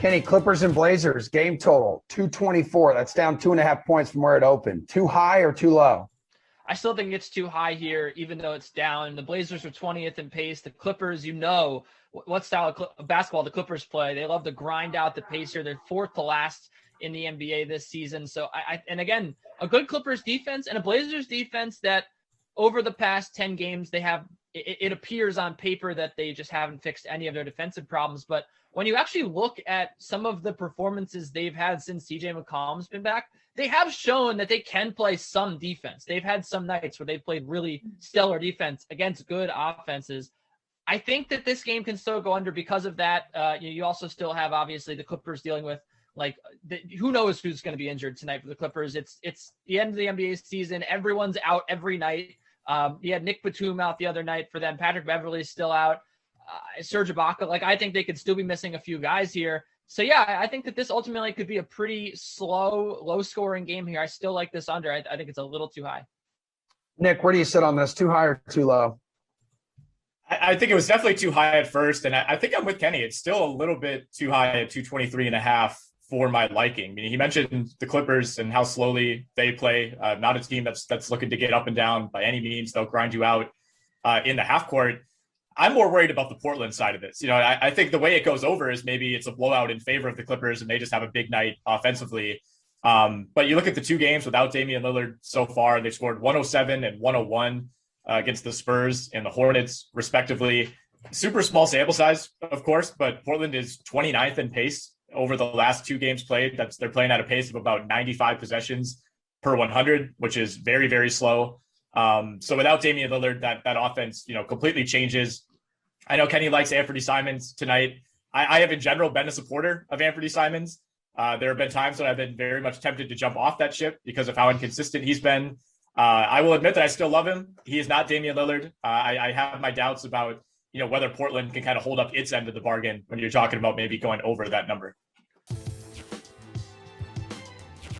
Kenny, Clippers and Blazers, game total, 224. That's down 2.5 points from where it opened. Too high or too low? I still think it's too high here, even though it's down. The Blazers are 20th in pace. The Clippers, what style of basketball the Clippers play. They love to grind out the pace here. They're fourth to last in the NBA this season. So, and again, a good Clippers defense and a Blazers defense that over the past 10 games, it appears on paper that they just haven't fixed any of their defensive problems. But when you actually look at some of the performances they've had since CJ McCollum's been back, they have shown that they can play some defense. They've had some nights where they've played really stellar defense against good offenses. I think that this game can still go under because of that. You also still have, obviously, the Clippers dealing with, who knows who's going to be injured tonight for the Clippers. It's the end of the NBA season. Everyone's out every night. You had Nick Batum out the other night for them. Patrick Beverley's still out. Serge Ibaka. I think they could still be missing a few guys here. So, yeah, I think that this ultimately could be a pretty slow, low-scoring game here. I still like this under. I think it's a little too high. Nick, where do you sit on this? Too high or too low? I think it was definitely too high at first, and I think I'm with Kenny. It's still a little bit too high at 223.5 for my liking. I mean, he mentioned the Clippers and how slowly they play. Not a team that's looking to get up and down by any means. They'll grind you out in the half court. I'm more worried about the Portland side of this. I think the way it goes over is maybe it's a blowout in favor of the Clippers and they just have a big night offensively. But you look at the two games without Damian Lillard so far, they've scored 107 and 101 against the Spurs and the Hornets, respectively. Super small sample size, of course, but Portland is 29th in pace over the last two games played. They're playing at a pace of about 95 possessions per 100, which is very, very slow. So without Damian Lillard, that offense, completely changes. I know Kenny likes Anthony Simons tonight. I have in general been a supporter of Anthony Simons. There have been times when I've been very much tempted to jump off that ship because of how inconsistent he's been. I will admit that I still love him. He is not Damian Lillard. I have my doubts about, whether Portland can kind of hold up its end of the bargain when you're talking about maybe going over that number.